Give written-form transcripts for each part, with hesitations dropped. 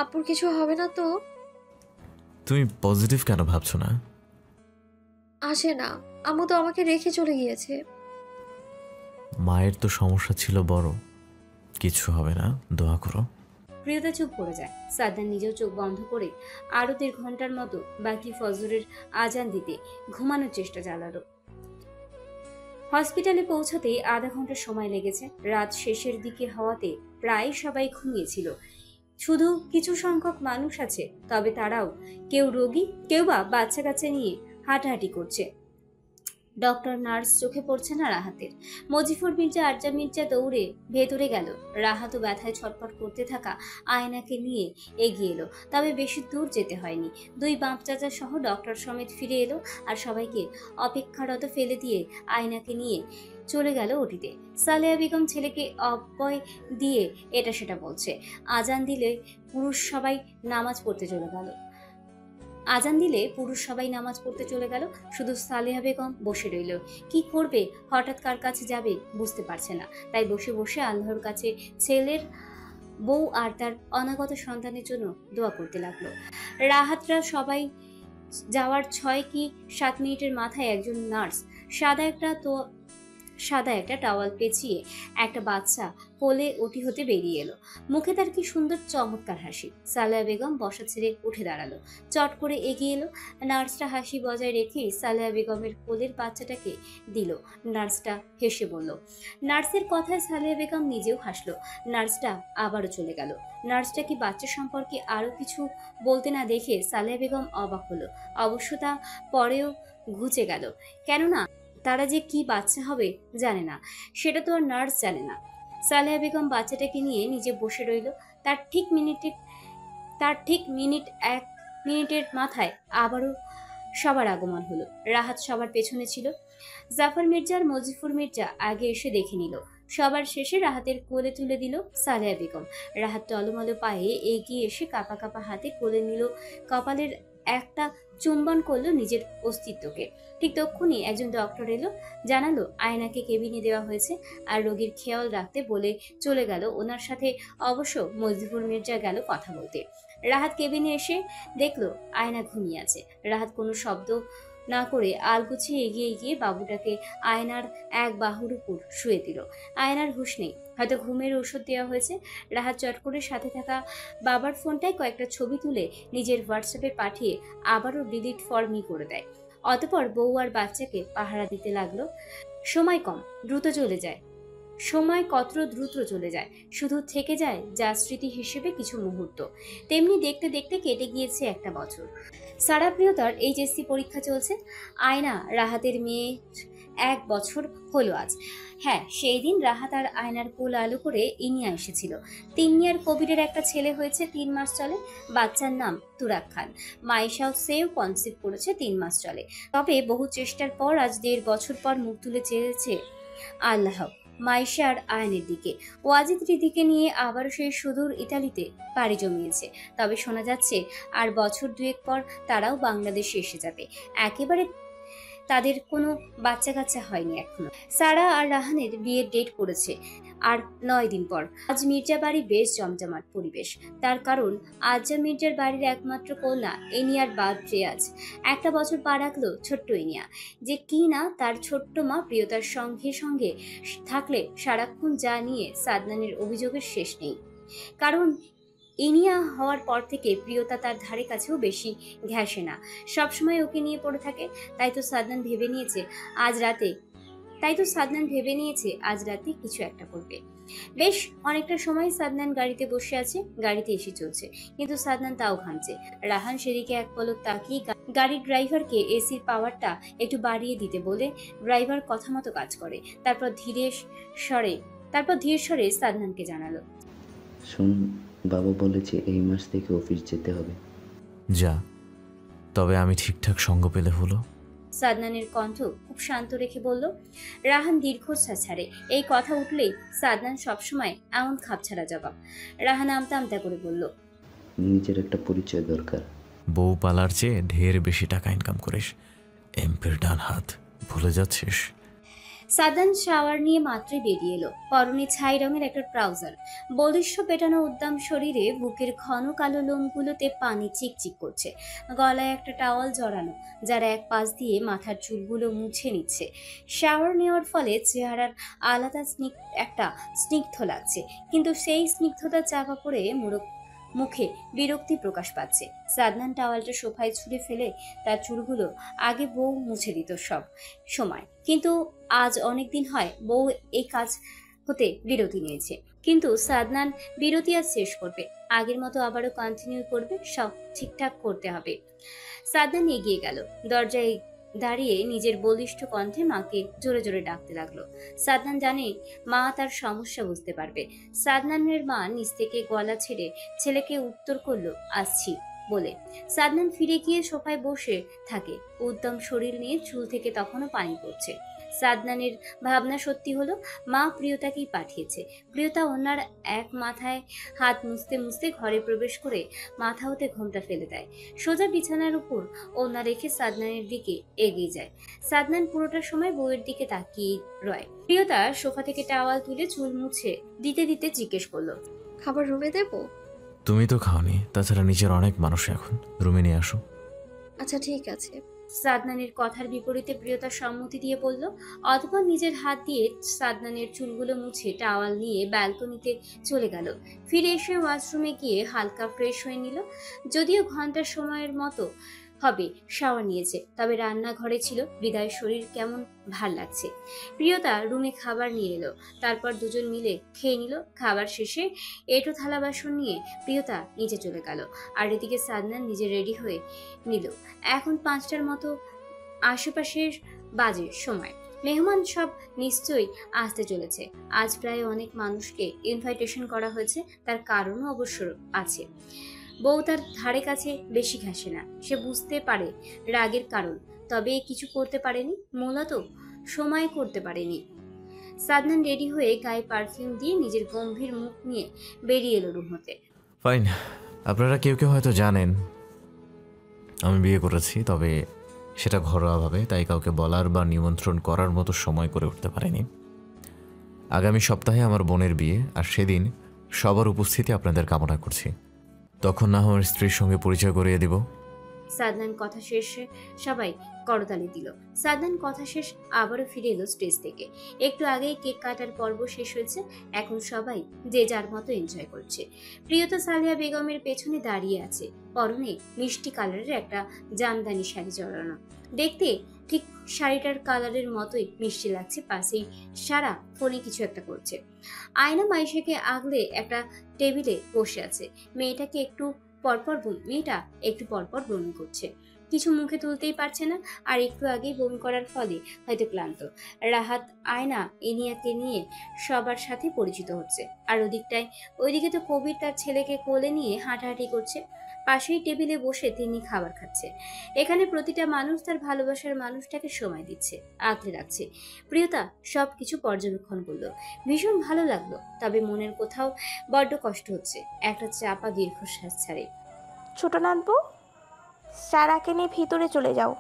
আপুর কিছু হবে না তো? তুমি পজিটিভ কেন ভাবছো না? আসে না, আম্মু তো আমাকে রেখে চলে গিয়েছে। মায়ের তো সমস্যা ছিল বড়। কিছু হবে না, দোয়া করো। প্রিয়তা চুপ করে যায়। সাদ্দান নিজেও চোখ বন্ধ করে আরো 1.5 ঘন্টার মতো বাকি ফজরের আজান দিতে ঘুমানোর চেষ্টা চালালো। হসপিটালে পৌঁছাতেই আধা ঘন্টা সময় লেগেছে। রাত শেষের দিকে হওয়াতে প্রায় সবাই ঘুমিয়েছিল। শুধু কিছু সংখ্যক মানুষ আছে, তবে তারাও কেউ রোগী, কেউ বা বাচ্চা কাচ্চা নিয়ে হাঁটাহাঁটি করছে। ডক্টর নার্স চোখে পড়ছে না রাহাতের। মজিফুর মির্জা আরজা মির্জা দৌড়ে ভেতরে গেল। রাহাতও ব্যথায় ছটফট করতে থাকা আয়নাকে নিয়ে এগিয়ে এলো। তবে বেশি দূর যেতে হয়নি। 2 বাপ চাচা সহ ডক্টর সমেত ফিরে এলো আর সবাইকে অপেক্ষারত ফেলে দিয়ে আয়নাকে নিয়ে চলে গেল ওটিতে। সালেহা বেগম ছেলেকে অব্যয় দিয়ে এটা সেটা বলছে। আজান দিলে পুরুষ সবাই নামাজ পড়তে চলে গেল। শুধু সালেহা বেগম বসে রইল। কি করবে, হঠাৎ কার কাছে যাবে বুঝতে পারছে না। তাই বসে বসে আল্লাহর কাছে ছেলের, বউ আর তার অনাগত সন্তানের জন্য দোয়া করতে লাগলো। রাহাতরা সবাই যাওয়ার 6 কি 7 মিনিটের মাথায় একজন নার্স সাদা একটা টাওয়াল পেঁচিয়ে একটা বাচ্চা কোলে ওটি হতে বেরিয়ে এলো। মুখে তার কি সুন্দর চমৎকার হাসি। সালেহা বেগম বসা ছেড়ে উঠে দাঁড়ালো, চট করে এগিয়ে এলো। নার্সটা হাসি বজায় রেখে সালেহা বেগমের কোলের বাচ্চাটাকে দিল। নার্সটা হেসে বলল। নার্সের কথায় সালেহা বেগম নিজেও হাসলো। নার্সটা আবারও চলে গেল। নার্সটা কি বাচ্চা সম্পর্কে আরো কিছু বলতে না দেখে সালেহা বেগম অবাক হলো। অবশ্য তা পরেও ঘুচে গেল, কেননা তারা যে কি বাচ্চা হবে জানে না, সেটা তো আর নার্স জানে না। সালেহা বেগম বাচ্চাটাকে নিয়ে নিজে বসে রইল। তার ঠিক এক মিনিটের মাথায় আবারও সবার আগমন হলো। রাহাত সবার পেছনে ছিল। জাফর মির্জা আর মজিফুর মির্জা আগে এসে দেখে নিল। সবার শেষে রাহাতের কোলে তুলে দিল সালেহা বেগম। রাহাত টলমলো পায়ে এগিয়ে এসে কাঁপা কাঁপা হাতে কোলে নিল। কপালের একটা চুম্বন করলো নিজের অস্তিত্বকে। ঠিক তক্ষুনি একজন ডক্টর এলো, জানালো আয়নাকে কেবিনে দেওয়া হয়েছে আর রোগীর খেয়াল রাখতে বলে চলে গেল। ওনার সাথে অবশ্য মজিফুর মির্জা গেল কথা বলতে। রাহাত কেবিনে এসে দেখলো আয়না ঘুমিয়ে আছে। রাহাত কোনো শব্দ না করে আলগুছিয়ে এগিয়ে গিয়ে বাবুটাকে আয়নার এক বাহুর উপর শুয়ে দিল। আয়নার হুঁশ নেই, হয়তো ঘুমের ওষুধ দেওয়া হয়েছে। রাহাত চট করে সাথে থাকা বাবার ফোনটায় কয়েকটা ছবি তুলে নিজের হোয়াটসঅ্যাপে পাঠিয়ে আবারও ডিলিট ফর মি করে দেয়। অতঃপর বউ আর বাচ্চাকে পাহারা দিতে লাগলো। সময় কম, দ্রুত চলে যায়। সময় কত দ্রুত চলে যায়, শুধু থেকে যায় যা স্মৃতি হিসেবে কিছু মুহূর্ত। তেমনি দেখতে দেখতে কেটে গিয়েছে একটা বছর। সারা প্রিয়তার এইচএসসি পরীক্ষা চলছে। আয়না রাহাতের মেয়ে 1 বছর হলো আজ। হ্যাঁ, সেই দিন রাহাত আর আয়নার কোল আলো করে ইনিয়া এসেছিল। তিন্নিয়ার কবিরের একটা ছেলে হয়েছে 3 মাস চলে। বাচ্চার নাম তুরাক খান। মাইশাও সেও কনসিভ করেছে 3 মাস চলে। তবে বহু চেষ্টার পর আজ 1.5 বছর পর মুখ তুলে চেয়েছে আল্লাহ মাইশা আর আয়নের দিকে। ওয়াজিদ রীতিকে নিয়ে আবারও সেই সুদূর ইতালিতে পাড়ি জমিয়েছে। তবে শোনা যাচ্ছে আর বছর 2 পর তারাও বাংলাদেশে এসে যাবে। একেবারে তাদের কোনো বাচ্চা কাচ্চা হয়নি এখনো। সারা আর রাহানের বিয়ের ডেট পড়েছে আর 9 দিন পর। আজ মির্জা বাড়ি বেশ জমজমাট পরিবেশ। তার কারণ আজ্জা মির্জার বাড়ির একমাত্র কন্যা এনিয়ার বার্থডে আজ। 1 বছর পা রাখলো ছোট্ট এনিয়া, যে কি না তার ছোট্ট মা প্রিয়তার সঙ্গে সঙ্গে থাকলে সারাক্ষণ যা নিয়ে সাদনানের অভিযোগের শেষ নেই। কারণ ইনিয়া হওয়ার পর থেকে প্রিয়তা তার ধারে কাছেও বেশি ঘেঁষে না, সবসময় ওকে নিয়ে পড়ে থাকে। তাই তো সাদনান ভেবে নিয়েছে আজ রাতে কিছু একটা করবে। বেশ অনেকটা সময় সাদনান গাড়িতে বসে আছে, গাড়িতে এসে চলছে, কিন্তু সাদনান তাও ঘামছে। রাহান সেদিকে এক পলক তাকিয়ে গাড়ির ড্রাইভারকে এসির পাওয়ারটা একটু বাড়িয়ে দিতে বলে ড্রাইভার কথা মতো কাজ করে। তারপর ধীর স্বরে সাদনানকে জানালো, শোন, বাবা বলেছে এই মাস থেকে অফিস যেতে হবে। যা, তবে আমি ঠিকঠাক সঙ্গ পেলে হলো। সাদনানের কণ্ঠ খুব শান্ত রেখে বলল। রাহান দীর্ঘশ্বাস ছাড়ে। এই কথা উঠলেই সাদনান সবসময় এমন খাপছাড়া জবাব। রাহান আমতা আমতা করে বলল, নিজের একটা পরিচয় দরকার। বউ পালার চেয়ে ঢের বেশি টাকা ইনকাম করিস। এমপির ডান হাত ভুলে যাচ্ছিস? সাদান শাওয়ার নিয়ে মাত্রই বেরিয়ে এলো। পরনে ছাই রঙের একটা ট্রাউজার, বলিষ্ঠ পেটানো উদ্দাম শরীরে বুকের ঘন কালো লোমগুলোতে পানি চিকচিক করছে। গলায় একটা টাওয়াল জড়ানো, যার এক পাশ দিয়ে মাথার চুলগুলো মুছে নিচ্ছে। শাওয়ার নেওয়ার ফলে চেহারার আলাদা একটা স্নিগ্ধ লাগছে, কিন্তু সেই স্নিগ্ধতা চাপা পড়ে মুখে বিরক্তি প্রকাশ পাচ্ছে। সাদনান টাওয়ালটা সোফায় ছুঁড়ে ফেলে তার চুলগুলো আগে বউ মুছে দিত সব সময়, কিন্তু আজ অনেক দিন হয় বউ এই কাজ হতে বিরতি নিয়েছে। কিন্তু সাদনান বিরতি আজ শেষ করবে, আগের মতো আবারও কন্টিনিউ করবে, সব ঠিকঠাক করতে হবে। সাদনান এগিয়ে গেল, দরজায় দাঁড়িয়ে নিজের বলিষ্ঠ কণ্ঠে মাকে জোরে জোরে ডাকতে লাগলো। সাদনান জানে মা তার সমস্যা বুঝতে পারবে। সাদনানের মা নিচ থেকে গলা ছেড়ে ছেলেকে উত্তর করলো, আসছি বলে। সাদনান ফিরে গিয়ে সোফায় বসে থাকে, উদ্দাম শরীর নিয়ে চুল থেকে তখনও পানি পড়ছে। সাদনানের ভাবনা সত্যি হলো, মা প্রিয়তাকেই পাঠিয়েছে। প্রিয়তা ওনার এক মাথায় হাত মুছতে মুছতে ঘরে প্রবেশ করে মাথা হতে ঘোমটা ফেলে দেয়, সোজা বিছানার উপর ওনা রেখে সাদনানের দিকে এগিয়ে যায়। সাদনান পুরোটা সময় বউয়ের দিকে তাকিয়ে রয়। প্রিয়তা সোফা থেকে টাওয়াল তুলে চুল মুছে দিতে দিতে জিজ্ঞেস করলো, খাবার রুমে দেবো? তুমি তো খাওনি, তাছাড়া নিচের অনেক মানুষ, এখন রুমে নিয়ে আসো। আচ্ছা ঠিক আছে। সাদনানের কথার বিপরীতে প্রিয়তা সম্মতি দিয়ে বলল। অতঃপর নিজের হাত দিয়ে সাদনানের চুলগুলো মুছে টাওয়াল নিয়ে ব্যালকনিতে চলে গেল। ফিরে এসে ওয়াশরুমে গিয়ে হালকা ফ্রেশ হয়ে নিল। যদিও ঘন্টার সময়ের মতো হবে শাওয়ার নিয়েছে, তবে রান্নাঘরে ছিল বিদায়, শরীর কেমন ভাল লাগছে। প্রিয়তা রুমে খাবার নিয়ে এলো, তারপর দুজন মিলে খেয়ে নিল। খাবার শেষে এঁটো থালা বাসন নিয়ে প্রিয়তা নিচে চলে গেল, আর এদিকে সাদনান নিজে রেডি হয়ে নিল। এখন 5টার মতো আশেপাশের বাজে সময়। মেহমান সব নিশ্চয়ই আসতে চলেছে। আজ প্রায় অনেক মানুষকে ইনভাইটেশন করা হয়েছে, তার কারণও অবশ্য আছে। বউ তার ধারে কাছে বেশি ঘাসে না, সে বুঝতে পারে রাগের কারণ, তবে কিছু করতে পারেনি, মূলত সময় করতে পারেনি। সাদনান রেডি হয়ে গায়ে পারফিউম দিয়ে নিজের গম্ভীর মুখ নিয়ে বেরিয়ে এলো রুম হতে। ফাইন, আপনারা কেউ কেউ হয়তো জানেন আমি বিয়ে করেছি, তবে সেটা ঘরোয়াভাবে, তাই কাউকে বলার বা নিমন্ত্রণ করার মতো সময় করে উঠতে পারেনি। আগামী সপ্তাহে আমার বোনের বিয়ে, আর সেদিন সবার উপস্থিতি আপনাদের কামনা করছি। তখন না আমার স্ত্রীর সঙ্গে পরিচয় করিয়ে দেব। সাদনান কথা শেষে সবাই করতালি দিল। সাদনান কথা শেষ আবারও ফিরে এলো স্টেজ থেকে। একটু আগেই কেক কাটার পর্ব শেষ হয়েছে, এখন সবাই যে যার মতো এনজয় করছে। প্রিয়তা সালিয়া বেগমের পেছনে দাঁড়িয়ে আছে, পরনে মিষ্টি কালারের একটা জামদানি শাড়ি জড়ানো। দেখতে ঠিক শাড়িটার কালারের মতোই মিষ্টি লাগছে। পাশেই সারা ফোনে কিছু একটা করছে। আয়না মাইশাকে আগলে একটা টেবিলে বসে আছে। মেয়েটা একটু পরপর বমি করছে, কিছু মুখে তুলতেই পারছে না, আর একটু আগেই বমি করার ফলে হয়তো ক্লান্ত। রাহাত আয়না এনিয়াকে নিয়ে সবার সাথে পরিচিত হচ্ছে, আর ওইদিকে তো কবির তার ছেলেকে কোলে নিয়ে হাঁটাহাঁটি করছে। পাশেই টেবিলে বসে তিনি খাবার খাচ্ছে। এখানে প্রতিটা মানুষ তার ভালোবাসার মানুষটাকে সময় দিচ্ছে, আগলে রাখছে। প্রিয়তা সবকিছু পর্যবেক্ষণ করলো, ভীষণ ভালো লাগলো, তবে মনের কোথাও বড্ড কষ্ট হচ্ছে। একটা চাপা দীর্ঘশ্বাস ছাড়ে। ছোট নাতবু, সারাকে নিয়ে ভিতরে চলে যাও।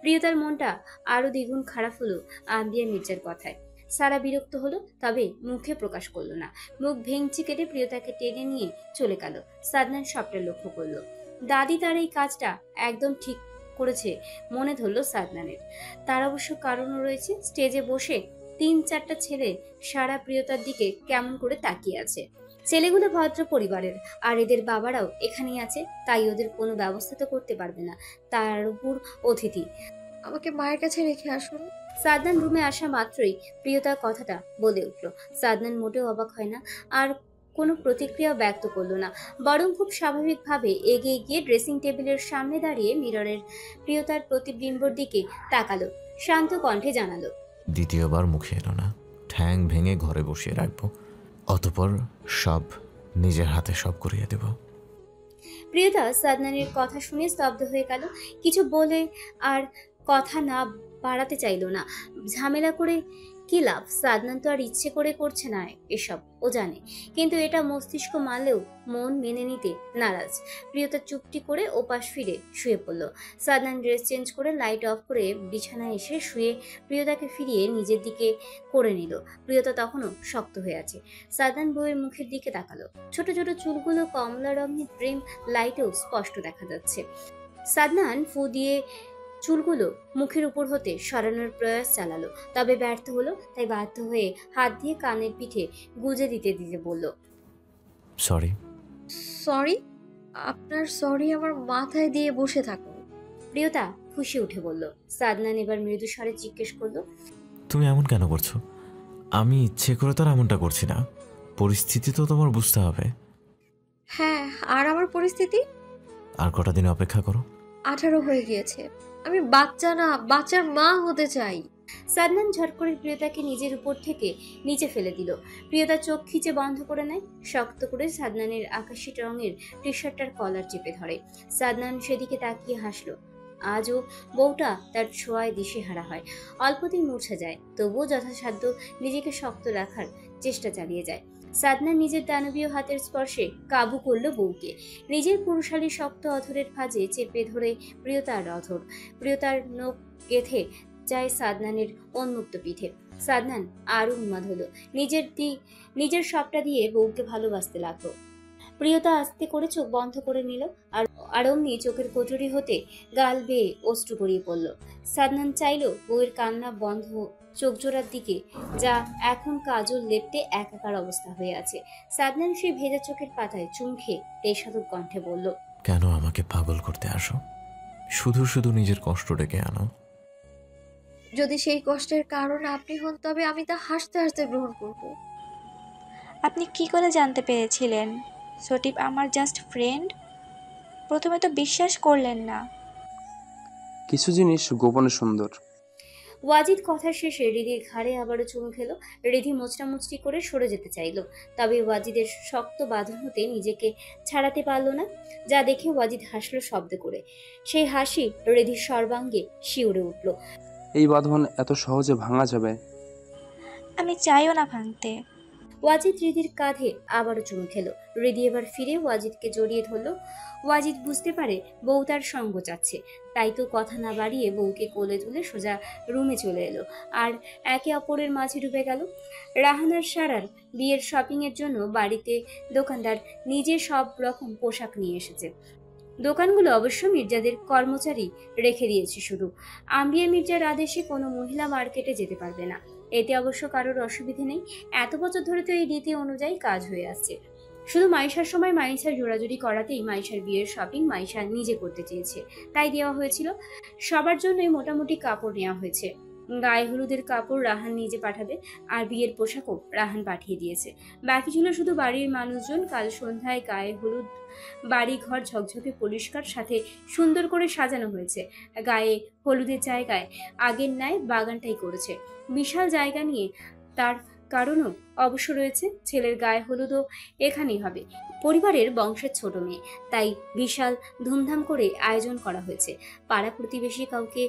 প্রিয়তার মনটা আরো দ্বিগুণ খারাপ হলো আম্বিয়া মির্জার কথায়। সারা বিরক্ত হলো, তবে মুখে প্রকাশ করলো না। মুখ ভেঙচি কেটে প্রিয়তাকে টেনে নিয়ে চলে গেল। সাদনান সবটা লক্ষ্য করলো। দাদি তার এই কাজটা একদম ঠিক করেছে মনে ধরলো সাদনানের। তার অবশ্য কারণও রয়েছে। স্টেজে বসে 3-4টা ছেলে সারা প্রিয়তার দিকে কেমন করে তাকিয়ে আছে। ছেলেগুলো ভদ্র পরিবারের, আর এদের বাবারাও এখানেই আছে, তাই ওদের কোনো ব্যবস্থা তো করতে পারবে না, তার উপর অতিথি। আমাকে মায়ের কাছে রেখে আসুন। সাদনান রুমে আসা মাত্রই প্রিয়তার কথাটা বলে উঠল। সাদনান মোটেও অবাক হয় না, আর কোনো প্রতিক্রিয়া ব্যক্ত করলো না, বরং খুব স্বাভাবিকভাবে এগিয়ে গিয়ে ড্রেসিং টেবিলের সামনে দাঁড়িয়ে মিররের প্রিয়তার প্রতিবিম্বর দিকে তাকালো। শান্ত কণ্ঠে জানালো, দ্বিতীয়বার মুখে এলো না, ঠ্যাং ভেঙে ঘরে বসিয়ে রাখবো, অতপর সব নিজের হাতে সব করিয়ে দেব। প্রিয়তা সাদনানের কথা শুনে স্তব্ধ হয়ে গেল। কিছু বলে আর কথা না বাড়াতে চাইল না। ঝামেলা করে কি লাভ? সাদনান তো আর ইচ্ছে করে করছে না এসব, ও জানে। কিন্তু এটা মস্তিষ্ক মারলেও মন মেনে নিতে নারাজ। প্রিয়তা চুপটি করে ওপাশ ফিরে শুয়ে পড়ল। সাদনান ড্রেস চেঞ্জ করে লাইট অফ করে বিছানায় এসে শুয়ে প্রিয়তাকে ফিরিয়ে নিজের দিকে করে নিল। প্রিয়তা তখনও শক্ত হয়ে আছে। সাদনান বউয়ের মুখের দিকে তাকালো। ছোট ছোট চুলগুলো কমলা রঙের ড্রিম লাইটেও স্পষ্ট দেখা যাচ্ছে। সাদনান ফু দিয়ে চুলগুলো মুখের উপর হতে সরানোর প্রয়াস চালালো, তবে ব্যর্থ হলো। তাই বাধ্য হয়ে হাত দিয়ে কানের পিঠে গুজে দিতে দিতে বলল, সরি। সরি? আপনার সরি আমার মাথায় দিয়ে বসে থাকুন। প্রিয়তা খুশি উঠে বলল। সাদনান এবার মৃদু স্বরে জিজ্ঞেস করলো, তুমি এমন কেন করছো? আমি ইচ্ছে করে তো আর এমনটা করছি না। পরিস্থিতি তো তোমার বুঝতে হবে। হ্যাঁ, আর আমার পরিস্থিতি? আর কটা দিন অপেক্ষা করো। 18 হয়ে গিয়েছে। আমি বাচ্চা না, বাচ্চার মা হতে চাই। সাদনান ঝট করে প্রিয়তাকে নিজের উপর থেকে নিচে ফেলে দিল। প্রিয়তা চোখ খিচে বন্ধ করে নেয়। শক্ত করে সাদনানের আকাশি রঙের টি শার্টটার কলার চেপে ধরে। সাদনান সেদিকে তাকিয়ে হাসলো। আজও বউটা তার ছোঁয়ায় দিশেহারা হয়, অল্পতেই মূর্ছা যায়, তবুও যথাসাধ্য নিজেকে শক্ত রাখার চেষ্টা চালিয়ে যায়। সাদনান নিজের দানবীয় হাতের স্পর্শে কাবু করলো বউকে। নিজের পুরুষালী শক্ত অধরের ভাঁজে চেপে ধরে প্রিয়তার অধর। প্রিয়তার নখ গেথে যায় সাদনানের উন্মুক্ত পিঠে। সাদনান আরো উন্মাদ হলো। নিজের সবটা দিয়ে বউকে ভালোবাসতে লাগলো। প্রিয়তা আস্তে করে চোখ বন্ধ করে নিল, আর অমনি চোখের কটুরি হতে গাল বেয়ে অশ্রু গড়িয়ে পড়ল। সাদনান চাইল বউয়ের কান্না বন্ধ, চোখ জোড়ার দিকে যা এখন কাজল লেপটে একাকার অবস্থা হয়ে আছে। সাদনান সেই ভেজা চোখের পাতায় চুম খেয়ে তেসাদুর কণ্ঠে বলল, কেন আমাকে পাগল করতে আসো? শুধু শুধু নিজের কষ্ট ডেকে আনো। যদি সেই কষ্টের কারণ আপনি হন, তবে আমি তা হাসতে হাসতে গ্রহণ করব। আপনি কি করে জানতে পেরেছিলেন সটিপ আমার জাস্ট ফ্রেন্ড? প্রথমে তো বিশ্বাস করলেন না। কিছু জিনিস গোপনে সুন্দর। ওয়াজিদ কথা শেষে রিধির ঘাড়ে আবারও চুমু খেলো। রিধি মোচড়ামুচড়ি করে সরে যেতে চাইল, তবে ওয়াজিদের শক্ত বাঁধন হতে নিজেকে ছাড়াতে পারল না। যা দেখে ওয়াজিদ হাসলো শব্দ করে। সেই হাসি রিধির সর্বাঙ্গে শিউরে উঠল। এই বাঁধন এত সহজে ভাঙা যাবে? আমি চাইও না ভাঙতে। ওয়াজিদ রিধির কাঁধে আবারও চুমু খেলো। রিধি এবার ফিরে ওয়াজিদকে জড়িয়ে ধরলো। ওয়াজিদ বুঝতে পারে বউ তার সঙ্গ চাচ্ছে, তাই তো কথা না বাড়িয়ে বউকে কোলে তুলে সোজা রুমে চলে এলো আর একে অপরের মাঝে ডুবে গেল। রাহানার সারার বিয়ের শপিংয়ের জন্য বাড়িতে দোকানদার নিজে সব রকম পোশাক নিয়ে এসেছে। দোকানগুলো অবশ্য মির্জাদের কর্মচারী রেখে দিয়েছে শুধু। আম্বিয়া মির্জার আদেশে কোনো মহিলা মার্কেটে যেতে পারবে না। এতে অবশ্য কারোর অসুবিধে নেই, এত বছর ধরে তো এই রীতি অনুযায়ী কাজ হয়ে আসছে। শুধু মাইশার সময় মাইশার জোড়াজুড়ি করাতেই মাইশার বিয়ের শপিং মাইশা নিজে করতে চেয়েছে, তাই দেওয়া হয়েছিল। সবার জন্যই মোটামুটি কাপড় নেওয়া হয়েছে। গায়ে হলুদের কাপড় রাহান নিজে পাঠাবে, আর বিয়ের পোশাকও রাহান পাঠিয়ে দিয়েছে। বাকি ছিল শুধু বাড়ির মানুষজন। কাল সন্ধ্যায় গায়ে হলুদ বাড়ি ঘর ঝকঝকে পরিষ্কার সাথে সুন্দর করে সাজানো হয়েছে। গায়ে হলুদের জায়গায় আগের ন্যায় বাগানটাই করেছে বিশাল জায়গা নিয়ে। তার কারণও অবশ্য রয়েছে, ছেলের গায়ে হলুদও এখানেই হবে। পরিবারের বংশের ছোট মেয়ে, তাই বিশাল ধুমধাম করে আয়োজন করা হয়েছে। পাড়া প্রতিবেশী কাউকে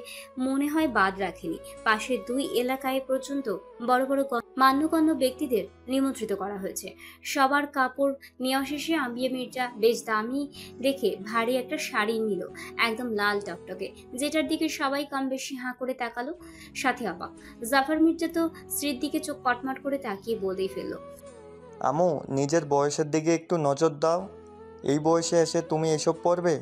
মনে হয় বাদ রাখেনি। পাশের 2 এলাকায় পর্যন্ত বড় বড় মান্যগণ্য ব্যক্তিদের নিমন্ত্রিত করা হয়েছে। সবার কাপড় নেওয়া শেষে আম্বিয়া মির্জা বেশ দামি দেখে ভারী একটা শাড়ি নিল, একদম লাল টকটকে, যেটার দিকে সবাই কম বেশি হাঁ করে তাকালো। সাথে অবাক জাফর মির্জা তো স্ত্রীর দিকে চোখ কটমাট করে তাকিয়ে বলেই ফেললো, আমু, নিজের বয়সের দিকে একটু নজর দাও। এই বয়সে এসে তুমি এসব পড়বে?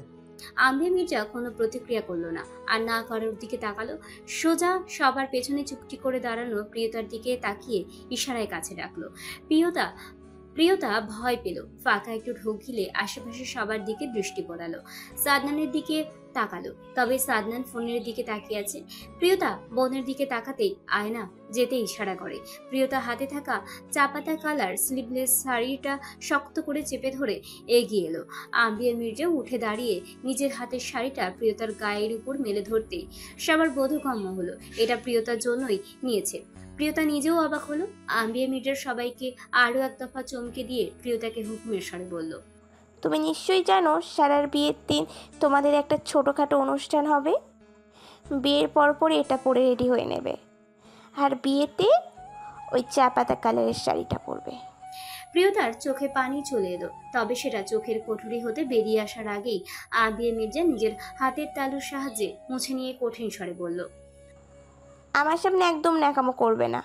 আম্বিয়া মির্জা কোনো প্রতিক্রিয়া করলো না, আর না করার দিকে তাকালো। সোজা সবার পেছনে চুপটি করে দাঁড়ানো প্রিয়তার দিকে তাকিয়ে ইশারায় কাছে ডাকলো। প্রিয়তা ভয় পেল। ফাঁকা একটু ঢোক গিলে আশেপাশে সবার দিকে দৃষ্টি পড়ালো। সাদনানের দিকে তাকালো, তবে সাদনান ফোনের দিকে তাকিয়ে আছে। প্রিয়তা বোনের দিকে তাকাতেই আয়না যেতে ইশারা করে। প্রিয়তা হাতে থাকা চাপাতা কালার স্লিভলেস শাড়িটা শক্ত করে চেপে ধরে এগিয়ে এলো। আম্বিয়া মির্জা উঠে দাঁড়িয়ে নিজের হাতের শাড়িটা প্রিয়তার গায়ের উপর মেলে ধরতেই সবার বোধগম্য হলো এটা প্রিয়তার জন্যই নিয়েছে। প্রিয়তা নিজেও অবাক হলো। আম্বিয়া মির্জার সবাইকে আরো এক দফা চমকে দিয়ে প্রিয়তাকে হুকুমের স্বরে বলল, তুমি নিশ্চয়ই জানো সারার বিয়ের দিন তোমাদের একটা ছোটোখাটো অনুষ্ঠান হবে। বিয়ের পরপরই এটা পরে রেডি হয়ে নেবে, আর বিয়েতে ওই চা পাতা কালারের শাড়িটা পরবে। প্রিয়তার চোখে পানি চলে এলো, তবে সেটা চোখের কোঠরি হতে বেরিয়ে আসার আগেই আবিয়া মির্জা নিজের হাতের তালুর সাহায্যে মুছে নিয়ে কঠিন স্বরে বলল, আমার সামনে একদম ন্যাকামো করবে না।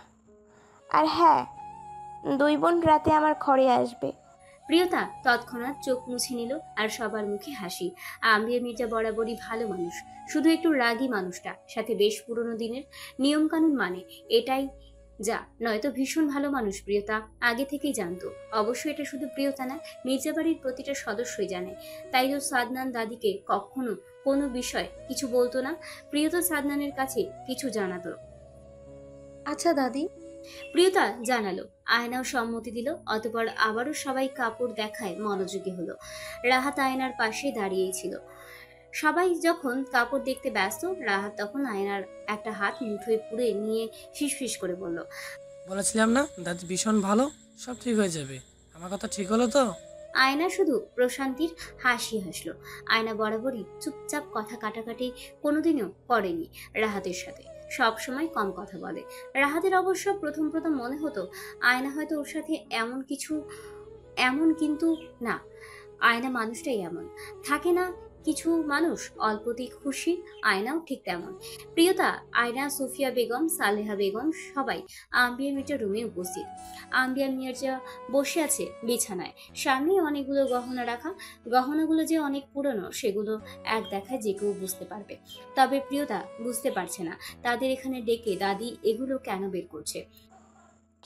আর হ্যাঁ, 2 বোন রাতে আমার ঘরে আসবে। প্রিয়তা তৎক্ষণাৎ চোখ মুছে নিল, আর সবার মুখে হাসি। আম্বিয়া মির্জা বরাবরই ভালো মানুষ, শুধু একটু রাগী মানুষটা, সাথে বেশ পুরনো দিনের নিয়মকানুন মানে, এটাই যা। নয়তো ভীষণ ভালো মানুষ প্রিয়তা, আগে থেকেই জানতো। অবশ্য এটা শুধু প্রিয়তা না, মির্জা বাড়ির প্রতিটা সদস্যই জানে। তাই তো সাদনান দাদিকে কখনো কোনো বিষয় কিছু বলতো না। প্রিয়তা সাদনানের কাছে কিছু জানাতো। আচ্ছা দাদি। প্রিয়তা জানালো, আয়নাও সম্মতি দিল। অতঃপর আবারও সবাই কাপড় দেখায় মনোযোগী হলো। রাহাত আয়নার পাশে দাঁড়িয়েই ছিল। সবাই যখন কাপড় দেখতে ব্যস্ত, রাহাত তখন আয়নার একটা হাত মুঠোয় পুরে নিয়ে ফিসফিস করে বলল, বলেছিলাম না দাদি ভীষণ ভালো, সব ঠিক হয়ে যাবে। আমার কথা ঠিক হলো তো? আয়না শুধু প্রশান্তির হাসি হাসলো। আয়না বরাবরই চুপচাপ কথা কাটাকাটি কোনোদিনও করেনি রাহাতের সাথে, সব সময় কম কথা বলে। রাহাতের অবশ্য প্রথম প্রথম মনে হতো আয়না হয়তো ওর সাথে এমন, কিন্তু না, আয়না মানুষটাই এমন। থাকে না কিছু মানুষ অল্পতেই খুশি, আয়নাও ঠিক তেমন। প্রিয়তা, আয়না, সুফিয়া বেগম, সালেহা বেগম সবাই আম্বিয়া মির্জার রুমে উপস্থিত। আম্বিয়া মির্জা বসে আছে বিছানায়, সামনে অনেকগুলো গহনা রাখা। গহনাগুলো যে অনেক পুরনো সেগুলো এক দেখায় যে কেউ বুঝতে পারবে। তবে প্রিয়তা বুঝতে পারছে না তাদের এখানে ডেকে দাদি এগুলো কেন বের করছে।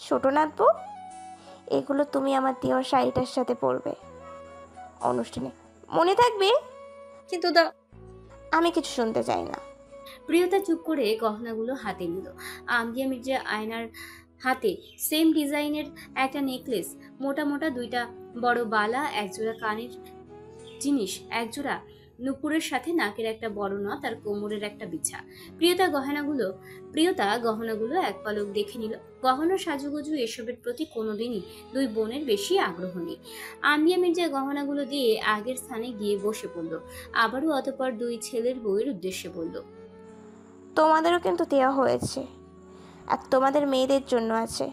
ছোট নাতবো, এগুলো তুমি আমার দেওয়া শাড়িটার সাথে পরবে অনুষ্ঠানে, মনে থাকবে? কিন্তু আমি কিছু শুনতে চাই না। প্রিয়তা চুপ করে গহনাগুলো হাতে নিল। আম্বিয়া মির্জা আয়নার হাতে সেম ডিজাইনের একটা নেকলেস, মোটা মোটা 2টা বড় বালা, একজোড়া কানের জিনিস, একজোড়া নুপুরের সাথে নাকের একটা বড় নথ, আর কোমরের একটা বিছা। প্রিয়তা গহনাগুলো এক পলক দেখে নিল। গহনা, সাজুগুজু এসবের প্রতি কোনোদিনই 2 বোনের বেশি আগ্রহ নেই। আম্বিয়া মির্জা গহনাগুলো দিয়ে আগের স্থানে গিয়ে বসে পড়ল। আবারও অতঃপর 2 ছেলের বউয়ের উদ্দেশ্যে বলল, তোমাদেরও কিন্তু দেওয়া হয়েছে, আর তোমাদের মেয়েদের জন্য আছে।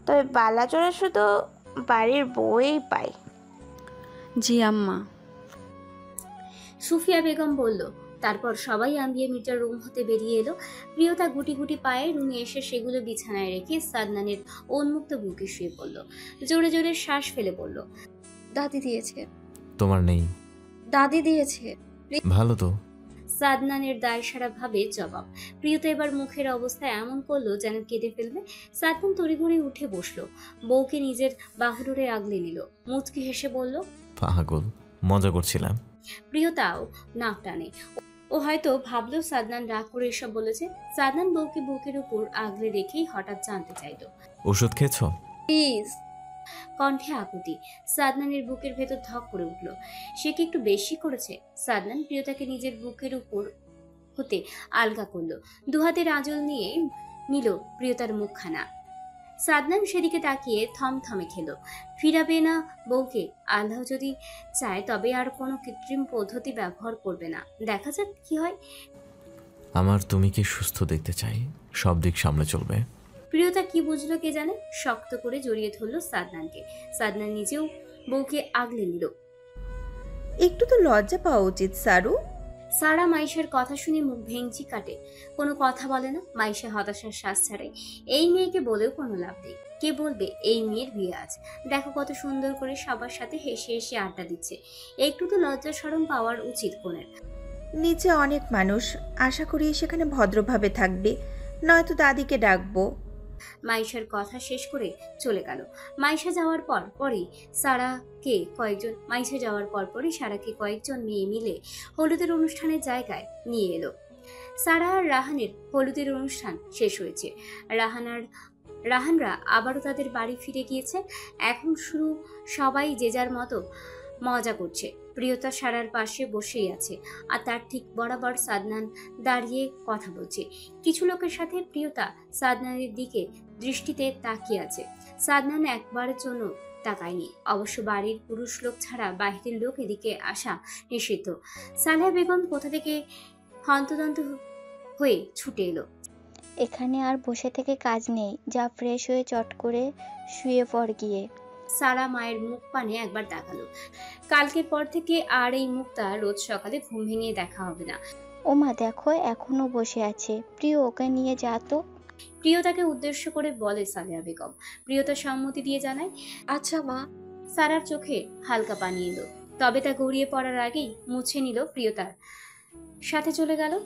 তবে বালাজোড়া শুধু বাড়ির বউই পায়। জি আম্মা। সুফিয়া বেগম বলল। তারপর সবাই আম্বিয়া মির্জার রুম হতে বেরিয়ে এলো। প্রিয়তা গুটি গুটি পায়ে রুমে এসে সেগুলো বিছানায় রেখে সাদনানের উন্মুক্ত বুকে শুয়ে পড়ল। জোরে জোরে শ্বাস ফেলে পড়ল, দাদি দিয়েছে। তোমার নেই? দাদি দিয়েছে। ভালো তো। সাদনানের দায়সারা ভাবে জবাব। প্রিয়তা এবার মুখের অবস্থা এমন করলো যেন কেঁদে ফেলবে। সাদনান তড়িঘড়ি উঠে বসলো, বউকে নিজের বাহুডোরে আগলে নিল, মুচকি হেসে বলল, পাগল, মজা করছিলাম। প্রিয়তাও নাক টানে। ও হয়তো ভাবলো সাদনান রাগ করে এসব বলেছে। সাদনান বউকে বুকের উপর আগলে রেখেই হঠাৎ জানতে চাইলো, ওষুধ খেয়েছো? প্লিজ। কণ্ঠে আকুতি। সাদনানের বুকের ভেতর ধক করে উঠল। সে কি একটু বেশি করেছে? সাদনান প্রিয়তাকে নিজের বুকের উপর হতে আলগা করলো, দুহাতের আঁচল নিয়ে নিল প্রিয়তার মুখখানা। সাদনান সেদিকে তাকিয়ে থমথমে খেলো। ফিরাবে না বউকে। আল্লাহ যদি চায় তবে আর কোনো কৃত্রিম পদ্ধতি ব্যবহার করবে না। দেখা যাক কি হয়। আমার তুমি কি সুস্থ দেখতে চাই, সব দিক সামলে চলবে। প্রিয়তা কি বুঝলো কে জানে, শক্ত করে জড়িয়ে ধরলো সাদনানকে। সাদনান নিজেও বউকে আগলে নিল। একটু তো লজ্জা পাওয়া উচিত সারু। সারা মাইশার কথা শুনে মুখ ভেঙচি কাটে, কোনো কথা বলে না। মাইশা হতাশার শ্বাস ছাড়ে। এই মেয়েকে বলেও কোনো লাভ নেই। কে বলবে এই মেয়ের বিয়ে আজ? দেখো কত সুন্দর করে সবার সাথে হেসে হেসে আড্ডা দিচ্ছে। একটু তো লজ্জা শরম পাওয়ার উচিত কোনের। নিচে অনেক মানুষ, আশা করি সেখানে ভদ্রভাবে থাকবে, নয়তো দাদিকে ডাকবো। মাইশার কথা শেষ করে চলে গেল। মাইশা যাওয়ার পরপরই সারাকে কয়েকজন মেয়ে মিলে হলুদের অনুষ্ঠানের জায়গায় নিয়ে এলো। সারা আর রাহানের হলুদের অনুষ্ঠান শেষ হয়েছে। রাহানরা আবারও তাদের বাড়ি ফিরে গিয়েছে। এখন শুরু সবাই যে যার মতো মজা করছে। প্রিয়তা সারার পাশে বসেই আছে, আর তার ঠিক বরাবর সাদনান দাঁড়িয়ে কথা বলছে। কিছু লোকের সাথে প্রিয়তা সাদনানের দিকে দৃষ্টিতে তাকিয়ে আছে। সাদনান একবারের জন্য তাকায়নি। অবশ্য বাড়ির পুরুষ লোক ছাড়া বাহিরের লোক এদিকে আসা নিষিদ্ধ। সালেহা বেগম কোথা থেকে হন্তদন্ত হয়ে ছুটে এলো। এখানে আর বসে থেকে কাজ নেই, যা ফ্রেশ হয়ে চট করে শুয়ে পড় গিয়ে। সারা মায়ের মুখ পানে একবার তাকালো। কালকের পর থেকে আর এই মুখটা রোজ সকালে ঘুম ভেঙে দেখা হবে না। ওমা দেখো, এখনো বসে আছে। প্রিয়, ওকে নিয়ে যা তো। প্রিয়তাকে উদ্দেশ্য করে বলে সালেহা বেগম। প্রিয়তা সম্মতি দিয়ে জানায়, আচ্ছা মা। সারার চোখে হালকা পানি এলো, তবে তা গড়িয়ে পড়ার আগেই মুছে নিল প্রিয়তার সাথে চলে গেল।